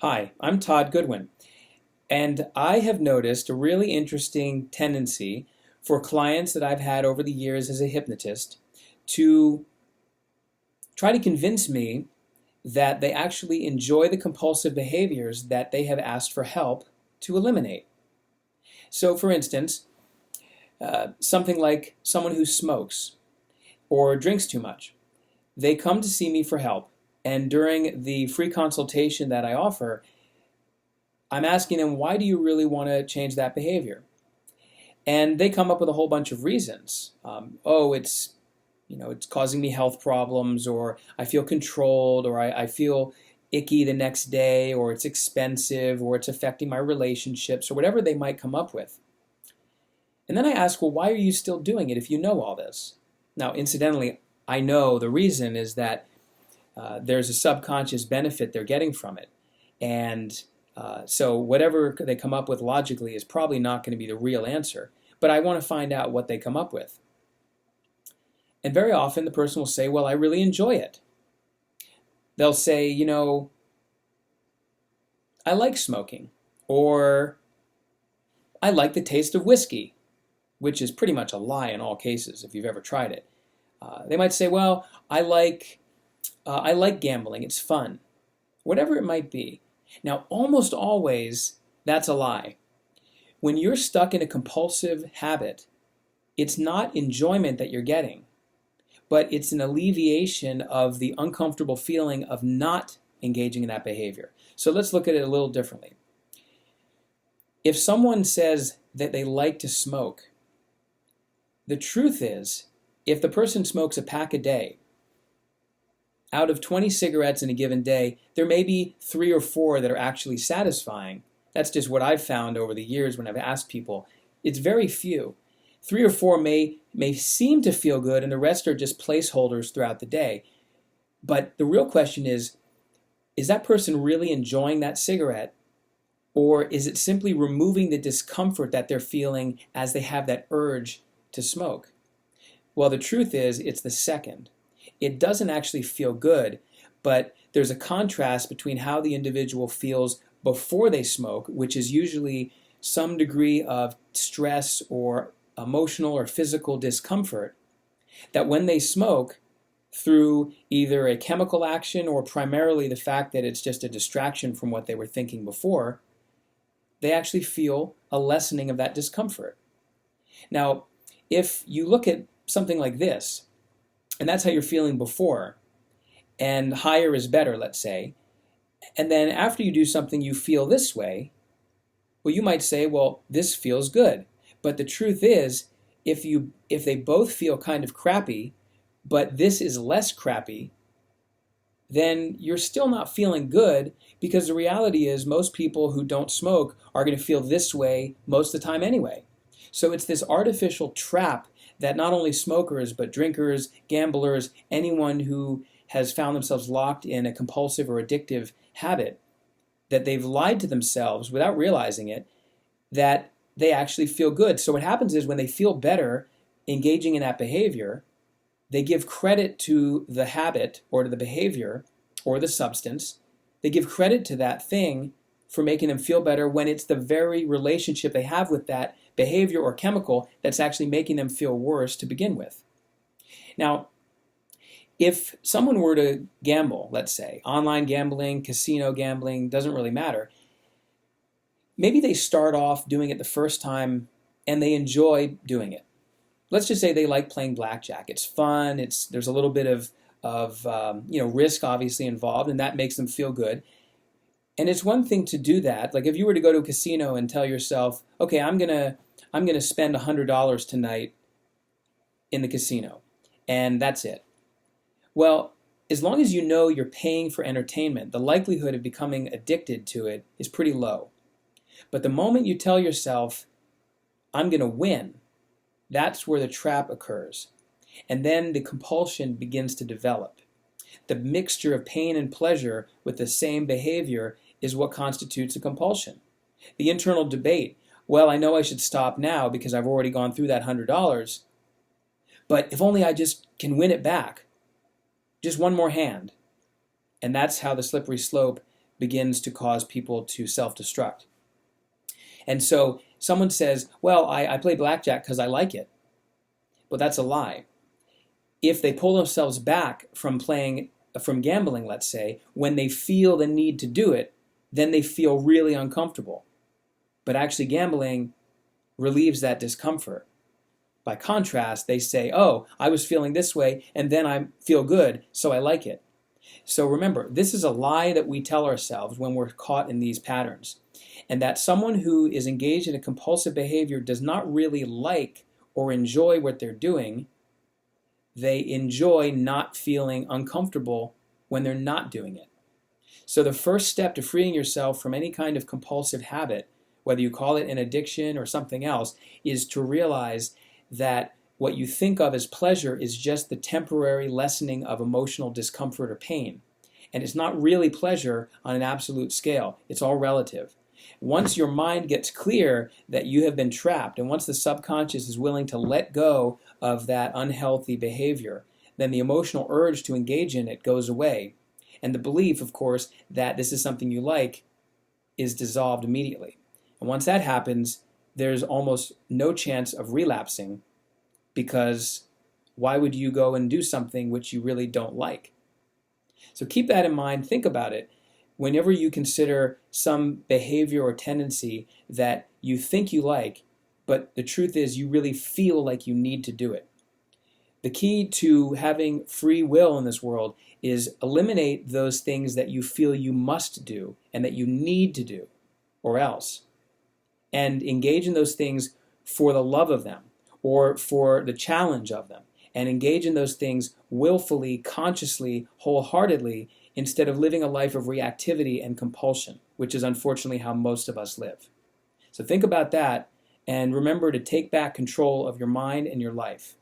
Hi, I'm Todd Goodwin, and I have noticed a really interesting tendency for clients that I've had over the years as a hypnotist to try to convince me that they actually enjoy the compulsive behaviors that they have asked for help to eliminate. So, for instance, something like someone who smokes or drinks too much. They come to see me for help, and during the free consultation that I offer, I'm asking them, why do you really want to change that behavior? And they come up with a whole bunch of reasons. It's causing me health problems, or I feel controlled, or I feel icky the next day, or it's expensive, or it's affecting my relationships, or whatever they might come up with. And then I ask, well, why are you still doing it if you know all this? Now, incidentally, I know the reason is that there's a subconscious benefit they're getting from it. And so whatever they come up with logically is probably not going to be the real answer. But I want to find out what they come up with. And very often the person will say, well, I really enjoy it. They'll say, I like smoking. Or I like the taste of whiskey, which is pretty much a lie in all cases if you've ever tried it. They might say, well, I like gambling. It's fun. Whatever it might be. Now, almost always, that's a lie. When you're stuck in a compulsive habit, it's not enjoyment that you're getting, but it's an alleviation of the uncomfortable feeling of not engaging in that behavior. So let's look at it a little differently. If someone says that they like to smoke, the truth is, if the person smokes a pack a day, out of 20 cigarettes in a given day, there may be 3 or 4 that are actually satisfying. That's just what I've found over the years when I've asked people. It's very few. 3 or 4 may seem to feel good, and the rest are just placeholders throughout the day. But the real question is that person really enjoying that cigarette, or is it simply removing the discomfort that they're feeling as they have that urge to smoke? Well, the truth is, it's the second. It doesn't actually feel good, but there's a contrast between how the individual feels before they smoke, which is usually some degree of stress or emotional or physical discomfort, that when they smoke, through either a chemical action or primarily the fact that it's just a distraction from what they were thinking before, they actually feel a lessening of that discomfort. Now, if you look at something like this, and that's how you're feeling before, and higher is better, let's say, and then after you do something you feel this way, well, you might say, well, this feels good. But the truth is, if they both feel kind of crappy, but this is less crappy, then you're still not feeling good, because the reality is most people who don't smoke are going to feel this way most of the time anyway. So it's this artificial trap that not only smokers, but drinkers, gamblers, anyone who has found themselves locked in a compulsive or addictive habit, that they've lied to themselves without realizing it, that they actually feel good. So what happens is when they feel better engaging in that behavior, they give credit to the habit or to the behavior or the substance. They give credit to that thing for making them feel better, when it's the very relationship they have with that behavior or chemical that's actually making them feel worse to begin with. Now, if someone were to gamble, let's say, online gambling, casino gambling, doesn't really matter, maybe they start off doing it the first time and they enjoy doing it. Let's just say they like playing blackjack. It's fun. There's a little bit of risk obviously involved, and that makes them feel good. And it's one thing to do that. Like if you were to go to a casino and tell yourself, okay, I'm gonna spend $100 tonight in the casino, and that's it. Well, as long as you know you're paying for entertainment, the likelihood of becoming addicted to it is pretty low. But the moment you tell yourself, I'm gonna win, that's where the trap occurs. And then the compulsion begins to develop. The mixture of pain and pleasure with the same behavior is what constitutes a compulsion. The internal debate, well, I know I should stop now because I've already gone through that $100, but if only I just can win it back, just one more hand. And that's how the slippery slope begins to cause people to self-destruct. And so someone says, well, I play blackjack because I like it. But that's a lie. If they pull themselves back from gambling, let's say, when they feel the need to do it, then they feel really uncomfortable. But actually gambling relieves that discomfort. By contrast, they say, oh, I was feeling this way, and then I feel good, so I like it. So remember, this is a lie that we tell ourselves when we're caught in these patterns. And that someone who is engaged in a compulsive behavior does not really like or enjoy what they're doing. They enjoy not feeling uncomfortable when they're not doing it. So the first step to freeing yourself from any kind of compulsive habit, whether you call it an addiction or something else, is to realize that what you think of as pleasure is just the temporary lessening of emotional discomfort or pain. And it's not really pleasure on an absolute scale. It's all relative. Once your mind gets clear that you have been trapped, and once the subconscious is willing to let go of that unhealthy behavior, then the emotional urge to engage in it goes away. And the belief, of course, that this is something you like is dissolved immediately. And once that happens, there's almost no chance of relapsing, because why would you go and do something which you really don't like? So keep that in mind. Think about it. Whenever you consider some behavior or tendency that you think you like, but the truth is you really feel like you need to do it. The key to having free will in this world is eliminate those things that you feel you must do and that you need to do, or else. And engage in those things for the love of them or for the challenge of them. And engage in those things willfully, consciously, wholeheartedly, instead of living a life of reactivity and compulsion, which is unfortunately how most of us live. So think about that, and remember to take back control of your mind and your life.